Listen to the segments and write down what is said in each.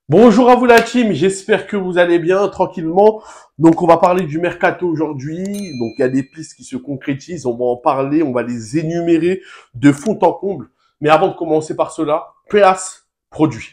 Bonjour à vous la team, j'espère que vous allez bien, tranquillement. Donc on va parler du mercato aujourd'hui. Donc il y a des pistes qui se concrétisent, on va en parler, on va les énumérer de fond en comble. Mais avant de commencer par cela, place produit.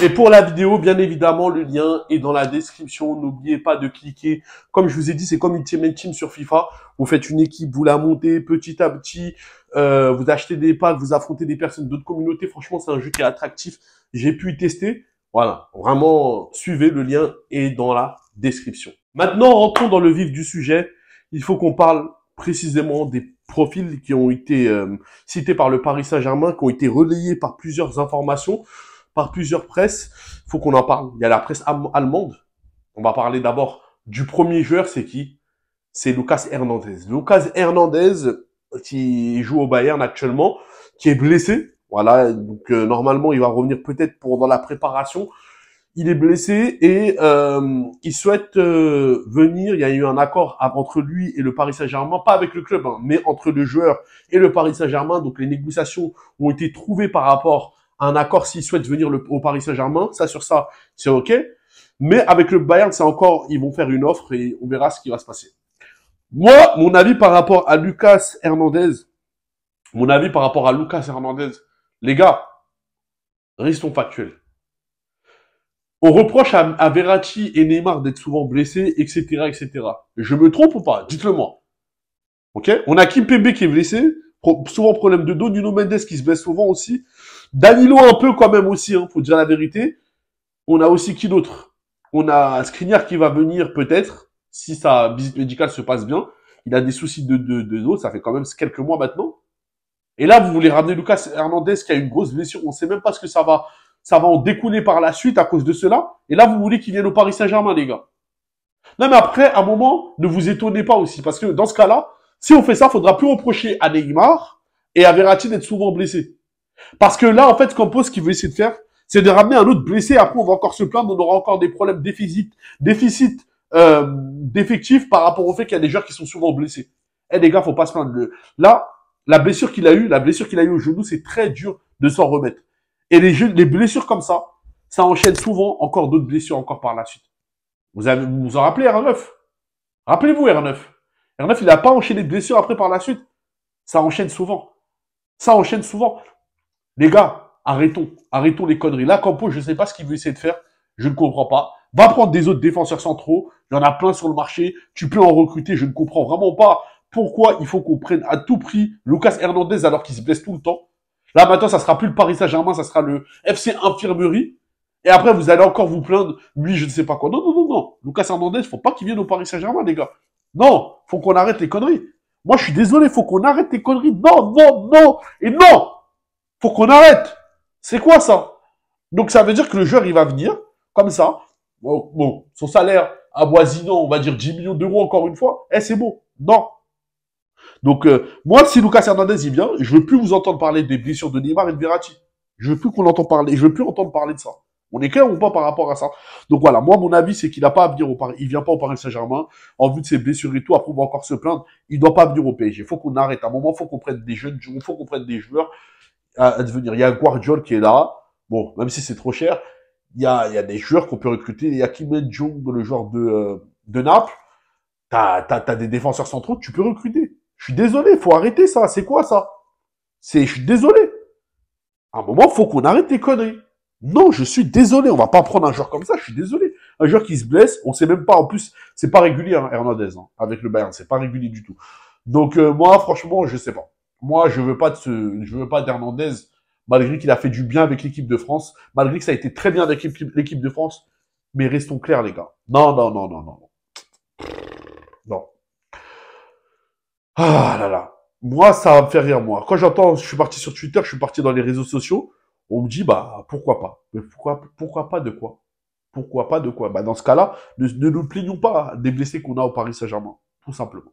Et pour la vidéo, bien évidemment, le lien est dans la description. N'oubliez pas de cliquer. Comme je vous ai dit, c'est comme Ultimate Team sur FIFA. Vous faites une équipe, vous la montez petit à petit. Vous achetez des packs, vous affrontez des personnes d'autres communautés. Franchement, c'est un jeu qui est attractif. J'ai pu y tester. Voilà, vraiment, suivez, le lien est dans la description. Maintenant, rentrons dans le vif du sujet. Il faut qu'on parle précisément des profils qui ont été cités par le Paris Saint-Germain, qui ont été relayés par plusieurs informations, par plusieurs presses. Faut qu'on en parle. Il y a la presse allemande. On va parler d'abord du premier joueur, c'est qui? C'est Lucas Hernandez. Lucas Hernandez, qui joue au Bayern actuellement, qui est blessé. Voilà, donc normalement, il va revenir peut-être pendant la préparation. Il est blessé et il souhaite venir. Il y a eu un accord entre lui et le Paris Saint-Germain, pas avec le club, hein, mais entre le joueur et le Paris Saint-Germain. Donc les négociations ont été trouvées par rapport un accord s'il souhaite venir au Paris Saint-Germain. Ça, sur ça, c'est OK. Mais avec le Bayern, c'est encore, ils vont faire une offre et on verra ce qui va se passer. Moi, mon avis par rapport à Lucas Hernandez, les gars, restons factuels. On reproche à Verratti et Neymar d'être souvent blessés, etc., etc. Je me trompe ou pas? Dites-le moi. OK? On a Kimpembe qui est blessé, souvent problème de dos, Nuno Mendes qui se blesse souvent aussi. Danilo un peu quand même aussi, hein, faut dire la vérité. On a aussi qui d'autre? On a Skriniar qui va venir peut-être, si sa visite médicale se passe bien. Il a des soucis de dos, ça fait quand même quelques mois maintenant. Et là, vous voulez ramener Lucas Hernandez qui a une grosse blessure, on sait même pas ce que ça va en découler par la suite à cause de cela. Et là, vous voulez qu'il vienne au Paris Saint-Germain, les gars. Non, mais après, à un moment, ne vous étonnez pas aussi, parce que dans ce cas-là, si on fait ça, faudra plus reprocher à Neymar et à Verratti d'être souvent blessés. Parce que là, en fait, Campos, ce qu'il veut essayer de faire, c'est de ramener un autre blessé. Après, on va encore se plaindre, on aura encore des problèmes d'effectifs par rapport au fait qu'il y a des joueurs qui sont souvent blessés. Eh, les gars, faut pas se plaindre. Là, la blessure qu'il a eue au genou, c'est très dur de s'en remettre. Et les blessures comme ça enchaîne souvent encore d'autres blessures encore par la suite. Vous vous en rappelez, R9? Rappelez-vous, R9. R9, il n'a pas enchaîné de blessures après par la suite. Ça enchaîne souvent. Les gars, arrêtons les conneries. Là, Campos, je ne sais pas ce qu'il veut essayer de faire. Je ne comprends pas. Va prendre des autres défenseurs centraux. Il y en a plein sur le marché. Tu peux en recruter. Je ne comprends vraiment pas pourquoi il faut qu'on prenne à tout prix Lucas Hernandez alors qu'il se blesse tout le temps. Là, maintenant, ça sera plus le Paris Saint-Germain, ça sera le FC Infirmerie. Et après, vous allez encore vous plaindre, lui, je ne sais pas quoi. Non. Lucas Hernandez, faut pas qu'il vienne au Paris Saint-Germain, les gars. Non, faut qu'on arrête les conneries. Moi, je suis désolé, faut qu'on arrête les conneries. Non. Et non! Faut qu'on arrête. C'est quoi ça? Donc, ça veut dire que le joueur, il va venir, comme ça. Bon, son salaire avoisinant, on va dire 10 millions d'euros encore une fois. C'est bon. Non. Donc, moi, si Lucas Hernandez, il vient, je veux plus vous entendre parler des blessures de Neymar et de Verratti. Je veux plus qu'on entende parler, je veux plus entendre parler de ça. On est clair ou pas par rapport à ça? Donc voilà, moi, mon avis, c'est qu'il n'a pas à venir au Paris, il vient pas au Paris Saint-Germain, en vue de ses blessures et tout, après on va encore se plaindre, il doit pas venir au PSG. Faut qu'on arrête. À un moment, faut qu'on prenne des jeunes, faut qu'on prenne des joueurs à devenir. Il y a Guardiola qui est là. Bon, même si c'est trop cher, il y a des joueurs qu'on peut recruter. Il y a Kim Min-jong, le joueur de Naples. T'as des défenseurs centraux que tu peux recruter. Je suis désolé, faut arrêter ça. C'est quoi ça? Je suis désolé. À un moment, faut qu'on arrête les conneries. Non, je suis désolé. On va pas prendre un joueur comme ça. Je suis désolé. Un joueur qui se blesse, on sait même pas. En plus, c'est pas régulier, hein, Hernandez, hein, avec le Bayern. C'est pas régulier du tout. Donc, moi, franchement, je sais pas. Moi, je veux pas d'Hernandez, malgré qu'il a fait du bien avec l'équipe de France, malgré que ça a été très bien avec l'équipe de France. Mais restons clairs, les gars. Non, non, non, non, non, non. Ah là là. Moi, ça va me faire rire, moi. Quand j'entends, je suis parti sur Twitter, je suis parti dans les réseaux sociaux, on me dit, bah, pourquoi pas? Mais pourquoi pas de quoi? Pourquoi pas de quoi? Bah, dans ce cas-là, ne nous plaignons pas des blessés qu'on a au Paris Saint-Germain. Tout simplement.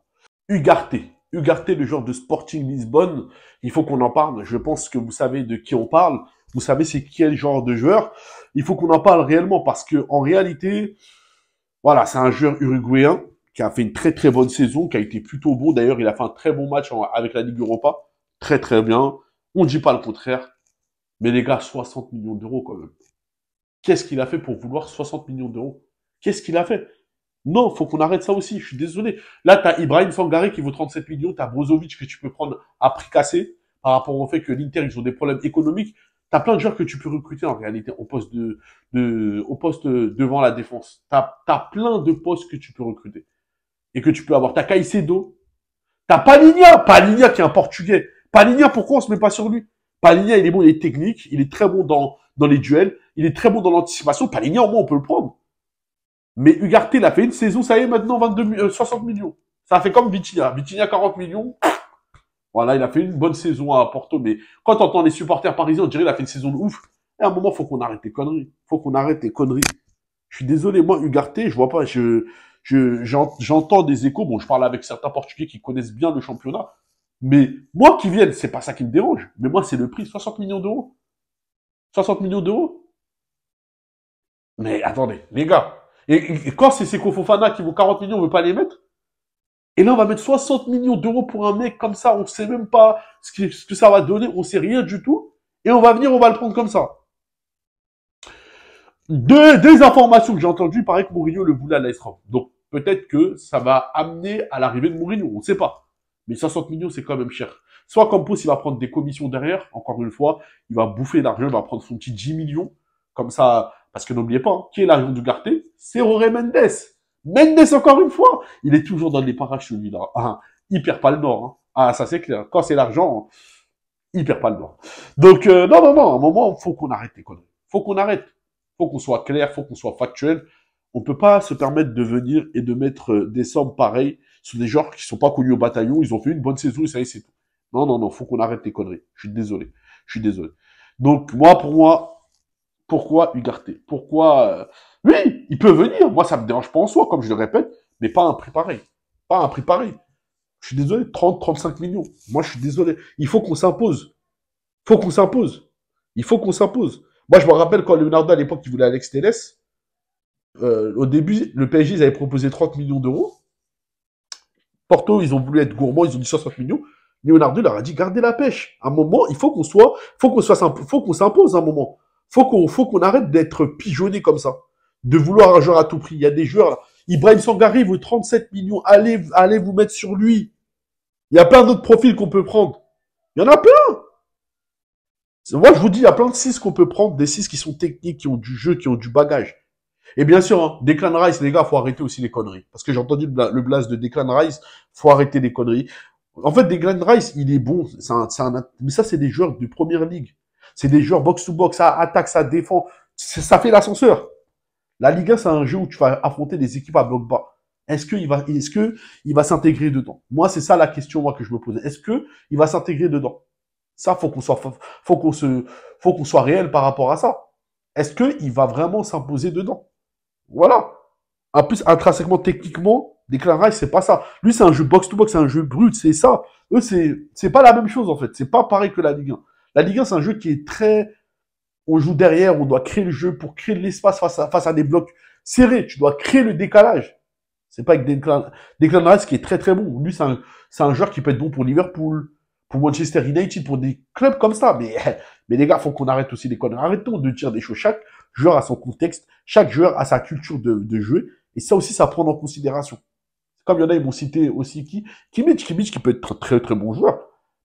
Ugarte. Ugarte, le joueur de Sporting Lisbonne. Il faut qu'on en parle. Je pense que vous savez de qui on parle. Vous savez c'est quel genre de joueur. Il faut qu'on en parle réellement parce que, en réalité, voilà, c'est un joueur uruguayen qui a fait une très très bonne saison, qui a été plutôt bon. D'ailleurs, il a fait un très bon match avec la Ligue Europa. Très très bien. On ne dit pas le contraire. Mais les gars, 60 millions d'euros quand même. Qu'est-ce qu'il a fait pour vouloir 60 millions d'euros? Qu'est-ce qu'il a fait? Non, faut qu'on arrête ça aussi. Je suis désolé. Là, t'as Ibrahim Sangaré qui vaut 37 millions. T'as Brozovic que tu peux prendre à prix cassé par rapport au fait que l'Inter, ils ont des problèmes économiques. T'as plein de joueurs que tu peux recruter en réalité au poste au poste devant la défense. T'as plein de postes que tu peux recruter et que tu peux avoir. T'as Caicedo. T'as Palhinha. Palhinha qui est un Portugais. Palhinha, pourquoi on se met pas sur lui? Palhinha, il est bon, il est technique. Il est très bon dans les duels. Il est très bon dans l'anticipation. Palhinha, au moins, on peut le prendre. Mais Ugarte, il a fait une saison, ça y est, maintenant 60 millions. Ça a fait comme Vitinha. Vitinha, 40 millions. Voilà, il a fait une bonne saison à Porto. Mais quand t'entends les supporters parisiens, on dirait qu'il a fait une saison de ouf. Et à un moment, faut qu'on arrête les conneries. Faut qu'on arrête les conneries. Je suis désolé, moi, Ugarte, je vois pas, j'entends des échos. Bon, je parle avec certains Portugais qui connaissent bien le championnat. Mais moi qui vienne, c'est pas ça qui me dérange. Mais moi, c'est le prix. 60 millions d'euros. 60 millions d'euros. Mais attendez, les gars. Et quand c'est Seko Fofana qui vaut 40 millions, on veut pas les mettre? Et là, on va mettre 60 millions d'euros pour un mec comme ça, on sait même pas ce que ça va donner, on sait rien du tout. Et on va venir, on va le prendre comme ça. Des informations que j'ai entendues, il paraît que Mourinho le voulait à l'AS Rome. Donc, peut-être que ça va amener à l'arrivée de Mourinho, on ne sait pas. Mais 60 millions, c'est quand même cher. Soit Campos, il va prendre des commissions derrière, encore une fois, il va bouffer l'argent, il va prendre son petit 10 millions, comme ça, parce que n'oubliez pas, hein, qui est l'argent du Garté? C'est Jorge Mendes. Mendes, encore une fois, il est toujours dans les parages, celui-là. Ah, il perd pas le nord. Hein. Ah, ça c'est clair. Quand c'est l'argent, il perd pas le nord. Donc, non, non, non, à un moment, faut qu'on arrête les conneries. Faut qu'on arrête. Faut qu'on soit clair, faut qu'on soit factuel. On peut pas se permettre de venir et de mettre des sommes pareilles sur des joueurs qui sont pas connus au bataillon. Ils ont fait une bonne saison et ça y est, c'est tout. Non, non, non, faut qu'on arrête les conneries. Je suis désolé. Je suis désolé. Donc, pour moi, pourquoi Ugarte? Pourquoi oui, il peut venir. Moi, ça me dérange pas en soi, comme je le répète, mais pas à un prix pareil. Pas à un prix pareil. Je suis désolé, 30, 35 millions. Moi, je suis désolé. Il faut qu'on s'impose. Il faut qu'on s'impose. Il faut qu'on s'impose. Moi, je me rappelle quand Leonardo, à l'époque, il voulait Alex Telles, au début, le PSG, ils avaient proposé 30 millions d'euros. Porto, ils ont voulu être gourmands, ils ont dit 60 millions. Leonardo leur a dit, gardez la pêche. À un moment, il faut qu'on soit, faut qu'on s'impose à un moment. Faut qu'on arrête d'être pigeonné comme ça. De vouloir un joueur à tout prix. Il y a des joueurs, là. Ibrahim Sangaré vaut 37 millions. Allez vous mettre sur lui. Il y a plein d'autres profils qu'on peut prendre. Il y en a plein. Moi, je vous dis, il y a plein de 6 qu'on peut prendre, des 6 qui sont techniques, qui ont du jeu, qui ont du bagage. Et bien sûr, hein, Declan Rice, les gars, faut arrêter aussi les conneries. Parce que j'ai entendu le blast de Declan Rice, faut arrêter les conneries. En fait, Declan Rice, il est bon, mais ça, c'est des joueurs de première ligue. C'est des joueurs box-to-box, ça attaque, ça défend, ça fait l'ascenseur. La Ligue 1, c'est un jeu où tu vas affronter des équipes à bloc bas. Est-ce qu'il va s'intégrer dedans? Moi, c'est ça la question, moi, que je me pose. Est-ce qu'il va s'intégrer dedans? Ça, faut qu'on soit réel par rapport à ça. Est-ce qu'il va vraiment s'imposer dedans? Voilà. En plus, intrinsèquement, techniquement, Declan Rice, c'est pas ça. Lui, c'est un jeu box-to-box, c'est un jeu brut, c'est ça. Eux, c'est pas la même chose, en fait. C'est pas pareil que la Ligue 1. La Ligue 1, c'est un jeu qui est très, on joue derrière, on doit créer le jeu pour créer de l'espace face à des blocs serrés. Tu dois créer le décalage. C'est pas avec Declan Rice qui est très très bon. Lui, c'est un joueur qui peut être bon pour Liverpool, pour Manchester United, pour des clubs comme ça. Mais les gars, faut qu'on arrête aussi les conneries. Arrêtons de dire des choses. Chaque joueur a son contexte, chaque joueur a sa culture de jeu. Et ça aussi, ça prend en considération. Comme il y en a, ils m'ont cité aussi Kimmich qui peut être très très bon joueur.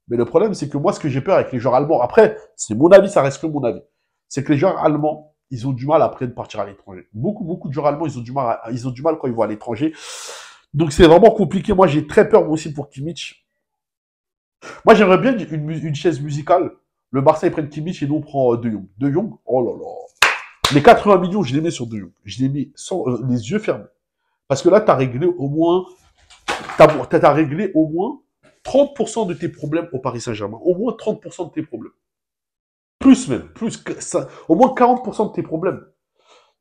Mais le problème, c'est que moi, ce que j'ai peur avec les joueurs allemands, après, c'est mon avis, ça reste que mon avis, c'est que les joueurs allemands, ils ont du mal après de partir à l'étranger. Beaucoup de joueurs allemands, ils ont du mal quand ils vont à l'étranger. Donc c'est vraiment compliqué. Moi, j'ai très peur moi aussi pour Kimmich. Moi, j'aimerais bien une chaise musicale. Le Barça, ils prennent Kimmich et nous, on prend De Jong. De Jong, oh là là. Les 80 millions, je les mets sur De Jong. Je les mets sans les yeux fermés. Parce que là, tu as réglé au moins, t'as réglé au moins 30% de tes problèmes au Paris Saint-Germain. Au moins 30% de tes problèmes. Plus même, plus que ça, au moins 40% de tes problèmes.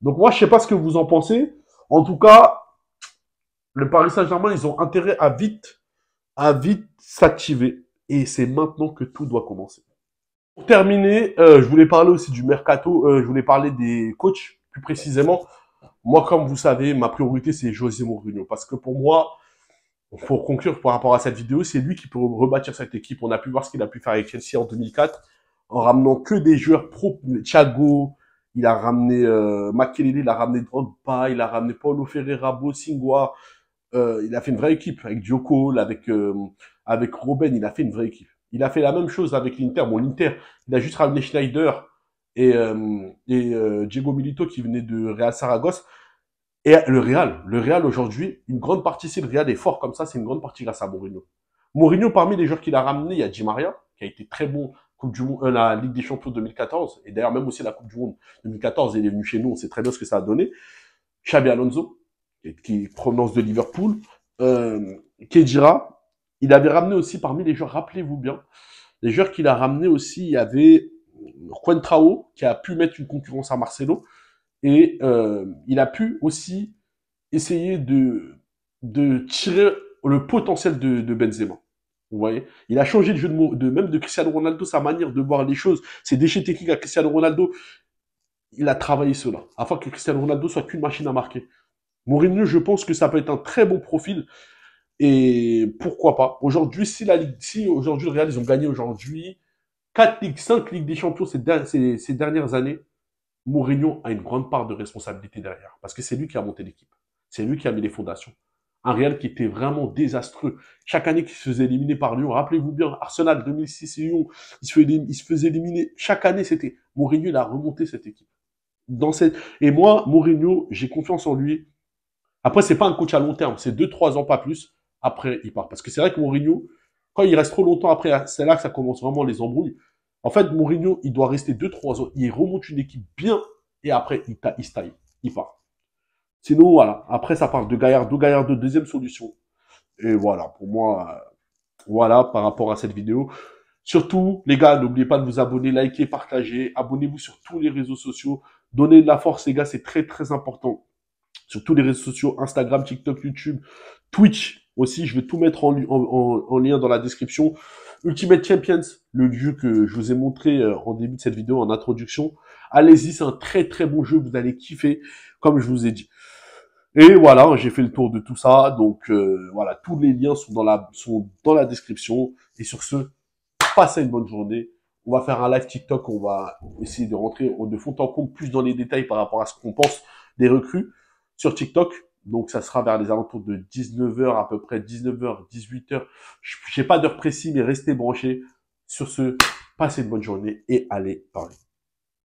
Donc moi, je sais pas ce que vous en pensez. En tout cas, le Paris Saint-Germain, ils ont intérêt à vite s'activer. Et c'est maintenant que tout doit commencer. Pour terminer, je voulais parler aussi du mercato. Je voulais parler des coachs, plus précisément. Moi, comme vous savez, ma priorité, c'est José Mourinho. Parce que pour moi, pour conclure par rapport à cette vidéo, c'est lui qui peut rebâtir cette équipe. On a pu voir ce qu'il a pu faire avec Chelsea en 2004, en ramenant que des joueurs pro. Thiago, il a ramené Makelele, il a ramené Drogba, il a ramené Paulo Ferreira, Bosingua. Il a fait une vraie équipe avec Djoko, avec Robben, il a fait une vraie équipe. Il a fait la même chose avec l'Inter. Bon, l'Inter, il a juste ramené Schneider et Diego Milito qui venait de Real Saragosse. Et le Real aujourd'hui, une grande partie, si le Real est fort comme ça, c'est une grande partie grâce à Mourinho. Mourinho, parmi les joueurs qu'il a ramenés, il y a Di Maria, qui a été très bon Coupe du Monde, la Ligue des Champions 2014, et d'ailleurs même aussi la Coupe du Monde 2014, il est venu chez nous, on sait très bien ce que ça a donné. Xabi Alonso, qui est provenance de Liverpool, Kedira, il avait ramené aussi parmi les joueurs, rappelez-vous bien, les joueurs qu'il a ramenés aussi, il y avait Juan Trao, qui a pu mettre une concurrence à Marcelo, et il a pu aussi essayer de tirer le potentiel de Benzema. Vous voyez, il a changé le jeu même de Cristiano Ronaldo, sa manière de voir les choses, ses déchets techniques à Cristiano Ronaldo. Il a travaillé cela, afin que Cristiano Ronaldo soit qu'une machine à marquer. Mourinho, je pense que ça peut être un très bon profil. Et pourquoi pas. Aujourd'hui, si aujourd'hui le Real, ils ont gagné aujourd'hui 4 ligues, 5 ligues des champions ces dernières années, Mourinho a une grande part de responsabilité derrière. Parce que c'est lui qui a monté l'équipe. C'est lui qui a mis les fondations. Un Real qui était vraiment désastreux. Chaque année qui se faisait éliminer par Lyon. Rappelez-vous bien, Arsenal 2006 et Lyon, il se faisait éliminer. Chaque année, c'était Mourinho, il a remonté cette équipe. Et moi, Mourinho, j'ai confiance en lui. Après, c'est pas un coach à long terme. C'est 2-3 ans, pas plus. Après, il part. Parce que c'est vrai que Mourinho, quand il reste trop longtemps après, c'est là que ça commence vraiment les embrouilles. En fait, Mourinho, il doit rester 2-3 ans. Il remonte une équipe bien et après, il se taille. Il part. Sinon, voilà. Après, ça parle de Gallardo. Gallardo, deuxième solution. Et voilà, pour moi, voilà, par rapport à cette vidéo. Surtout, les gars, n'oubliez pas de vous abonner, liker, partager. Abonnez-vous sur tous les réseaux sociaux. Donnez de la force, les gars, c'est très, très important. Sur tous les réseaux sociaux, Instagram, TikTok, YouTube, Twitch aussi. Je vais tout mettre en lien dans la description. Ultimate Champions, le jeu que je vous ai montré en début de cette vidéo, en introduction. Allez-y, c'est un très très bon jeu, vous allez kiffer, comme je vous ai dit. Et voilà, j'ai fait le tour de tout ça. Donc voilà, tous les liens sont dans la description. Et sur ce, passez une bonne journée. On va faire un live TikTok, on va essayer de rentrer de fond en comble plus dans les détails par rapport à ce qu'on pense des recrues sur TikTok. Donc ça sera vers les alentours de 19h, à peu près 19h, 18h. Je n'ai pas d'heure précise, mais restez branchés. Sur ce, passez une bonne journée et allez parler.